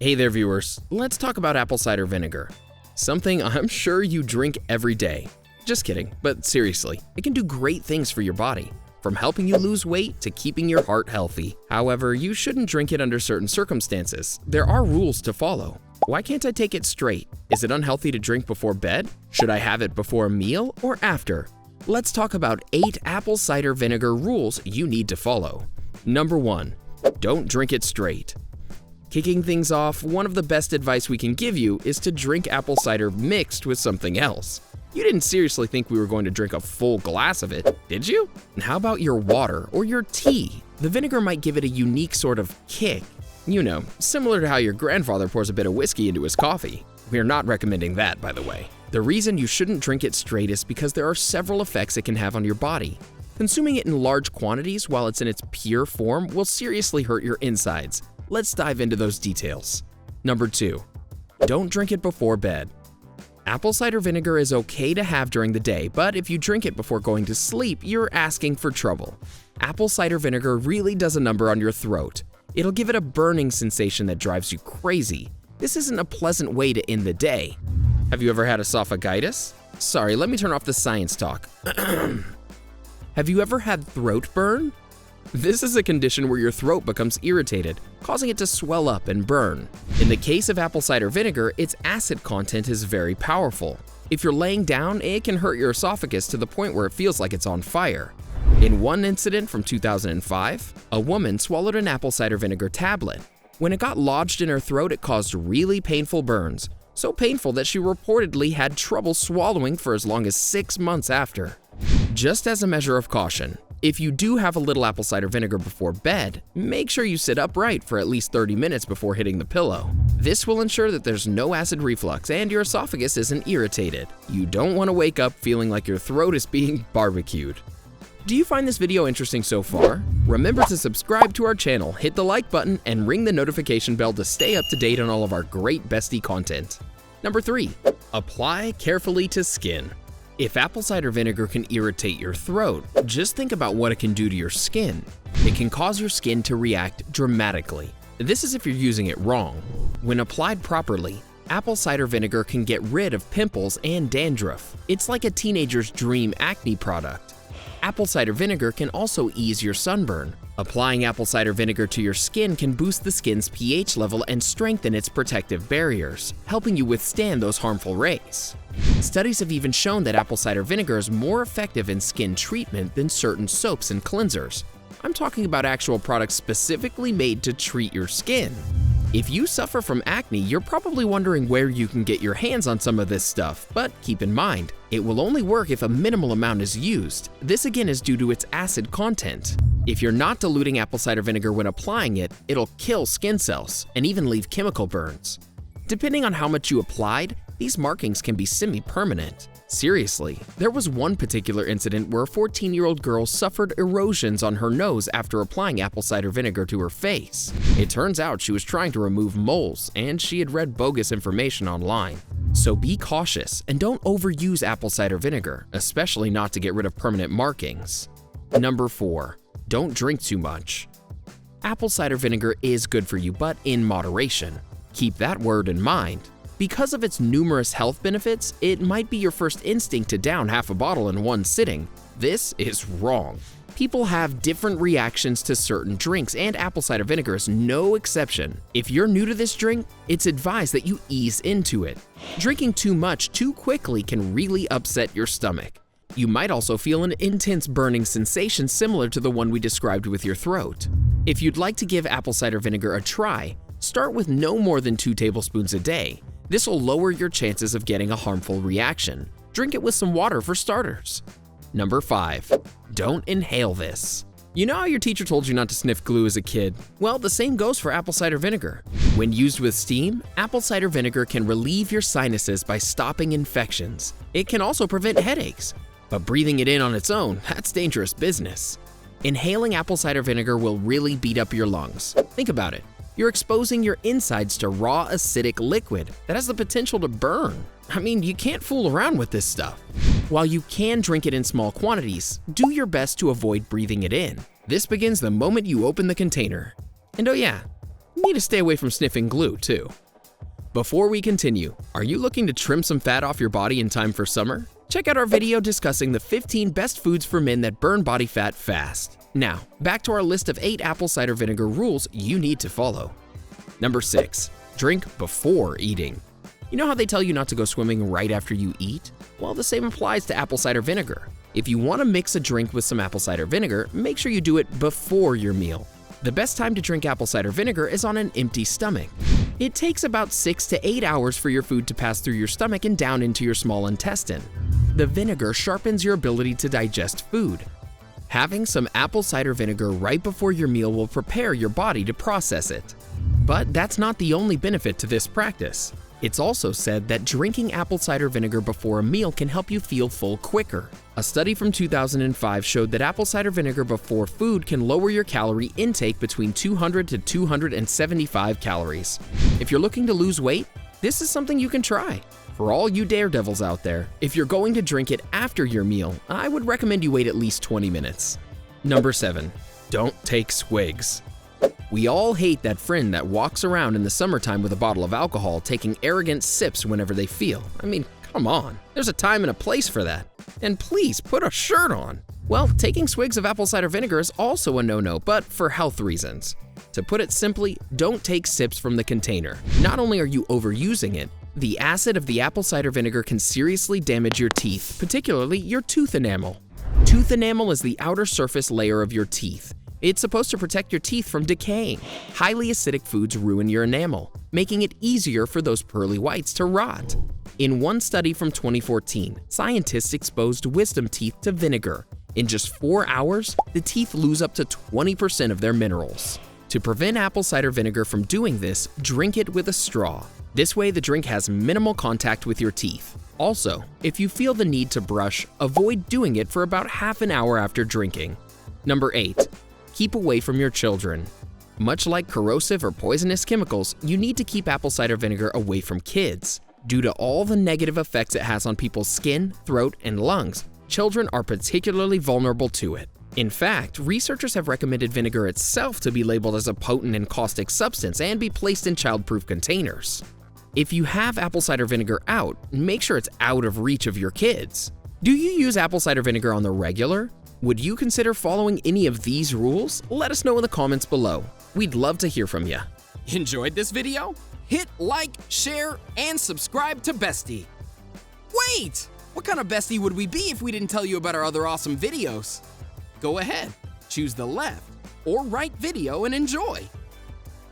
Hey there viewers, let's talk about apple cider vinegar. Something I'm sure you drink every day. Just kidding, but seriously, it can do great things for your body, from helping you lose weight to keeping your heart healthy. However, you shouldn't drink it under certain circumstances. There are rules to follow. Why can't I take it straight? Is it unhealthy to drink before bed? Should I have it before a meal or after? Let's talk about 8 apple cider vinegar rules you need to follow. Number 1, don't drink it straight. Kicking things off, one of the best advice we can give you is to drink apple cider mixed with something else. You didn't seriously think we were going to drink a full glass of it, did you? And how about your water or your tea? The vinegar might give it a unique sort of kick. You know, similar to how your grandfather pours a bit of whiskey into his coffee. We're not recommending that, by the way. The reason you shouldn't drink it straight is because there are several effects it can have on your body. Consuming it in large quantities while it's in its pure form will seriously hurt your insides. Let's dive into those details. Number 2, don't drink it before bed. Apple cider vinegar is okay to have during the day, but if you drink it before going to sleep, you're asking for trouble. Apple cider vinegar really does a number on your throat. It'll give it a burning sensation that drives you crazy. This isn't a pleasant way to end the day. Have you ever had esophagitis? Sorry, let me turn off the science talk. Have you ever had throat burn? This is a condition where your throat becomes irritated, causing it to swell up and burn. In the case of apple cider vinegar, its acid content is very powerful. If you're laying down, it can hurt your esophagus to the point where it feels like it's on fire. In one incident from 2005, a woman swallowed an apple cider vinegar tablet. When it got lodged in her throat, it caused really painful burns, so painful that she reportedly had trouble swallowing for as long as 6 months after. Just as a measure of caution, if you do have a little apple cider vinegar before bed, make sure you sit upright for at least 30 minutes before hitting the pillow. This will ensure that there's no acid reflux and your esophagus isn't irritated. You don't want to wake up feeling like your throat is being barbecued. Do you find this video interesting so far? Remember to subscribe to our channel, hit the like button, and ring the notification bell to stay up to date on all of our great Bestie content. Number 3, apply carefully to skin. If apple cider vinegar can irritate your throat, just think about what it can do to your skin. It can cause your skin to react dramatically. This is if you're using it wrong. When applied properly, apple cider vinegar can get rid of pimples and dandruff. It's like a teenager's dream acne product. Apple cider vinegar can also ease your sunburn. Applying apple cider vinegar to your skin can boost the skin's pH level and strengthen its protective barriers, helping you withstand those harmful rays. Studies have even shown that apple cider vinegar is more effective in skin treatment than certain soaps and cleansers. I'm talking about actual products specifically made to treat your skin. If you suffer from acne, you're probably wondering where you can get your hands on some of this stuff, but keep in mind, it will only work if a minimal amount is used. This again is due to its acid content. If you're not diluting apple cider vinegar when applying it, it'll kill skin cells and even leave chemical burns. Depending on how much you applied, these markings can be semi-permanent. Seriously, there was one particular incident where a 14-year-old girl suffered erosions on her nose after applying apple cider vinegar to her face. It turns out she was trying to remove moles, and she had read bogus information online. So be cautious and don't overuse apple cider vinegar, especially not to get rid of permanent markings. Number 4, don't drink too much. Apple cider vinegar is good for you, but in moderation. Keep that word in mind. Because of its numerous health benefits, it might be your first instinct to down half a bottle in one sitting. This is wrong. People have different reactions to certain drinks, and apple cider vinegar is no exception. If you're new to this drink, it's advised that you ease into it. Drinking too much too quickly can really upset your stomach. You might also feel an intense burning sensation similar to the one we described with your throat. If you'd like to give apple cider vinegar a try, start with no more than 2 tablespoons a day. This will lower your chances of getting a harmful reaction. Drink it with some water for starters. Number 5, don't inhale this. You know how your teacher told you not to sniff glue as a kid? Well, the same goes for apple cider vinegar. When used with steam, apple cider vinegar can relieve your sinuses by stopping infections. It can also prevent headaches. But breathing it in on its own, that's dangerous business. Inhaling apple cider vinegar will really beat up your lungs. Think about it. You're exposing your insides to raw acidic liquid that has the potential to burn. I mean, you can't fool around with this stuff. While you can drink it in small quantities, do your best to avoid breathing it in. This begins the moment you open the container. And oh yeah, Need to stay away from sniffing glue, too. Before we continue, are you looking to trim some fat off your body in time for summer? Check out our video discussing the 15 best foods for men that burn body fat fast. Now, back to our list of 8 apple cider vinegar rules you need to follow. Number 6. Drink before eating. You know how they tell you not to go swimming right after you eat? Well, the same applies to apple cider vinegar. If you want to mix a drink with some apple cider vinegar, make sure you do it before your meal. The best time to drink apple cider vinegar is on an empty stomach. It takes about 6 to 8 hours for your food to pass through your stomach and down into your small intestine. The vinegar sharpens your ability to digest food. Having some apple cider vinegar right before your meal will prepare your body to process it. But that's not the only benefit to this practice. It's also said that drinking apple cider vinegar before a meal can help you feel full quicker. A study from 2005 showed that apple cider vinegar before food can lower your calorie intake between 200 to 275 calories. If you're looking to lose weight, this is something you can try. For all you daredevils out there, if you're going to drink it after your meal, I would recommend you wait at least 20 minutes. Number 7. Don't take swigs. We all hate that friend that walks around in the summertime with a bottle of alcohol taking arrogant sips whenever they feel. I mean, come on. There's a time and a place for that. And please put a shirt on. Well, taking swigs of apple cider vinegar is also a no-no, but for health reasons. To put it simply, don't take sips from the container. Not only are you overusing it, the acid of the apple cider vinegar can seriously damage your teeth, particularly your tooth enamel. Tooth enamel is the outer surface layer of your teeth. It's supposed to protect your teeth from decaying. Highly acidic foods ruin your enamel, making it easier for those pearly whites to rot. In one study from 2014, scientists exposed wisdom teeth to vinegar. In just 4 hours, the teeth lose up to 20% of their minerals. To prevent apple cider vinegar from doing this, drink it with a straw. This way, the drink has minimal contact with your teeth. Also, if you feel the need to brush, avoid doing it for about half an hour after drinking. Number 8. Keep away from your children. Much like corrosive or poisonous chemicals, you need to keep apple cider vinegar away from kids. Due to all the negative effects it has on people's skin, throat, and lungs, children are particularly vulnerable to it. In fact, researchers have recommended vinegar itself to be labeled as a potent and caustic substance and be placed in child-proof containers. If you have apple cider vinegar out, make sure it's out of reach of your kids. Do you use apple cider vinegar on the regular? Would you consider following any of these rules? Let us know in the comments below. We'd love to hear from you. Enjoyed this video? Hit like, share, and subscribe to Bestie. Wait! What kind of Bestie would we be if we didn't tell you about our other awesome videos? Go ahead, choose the left or right video and enjoy.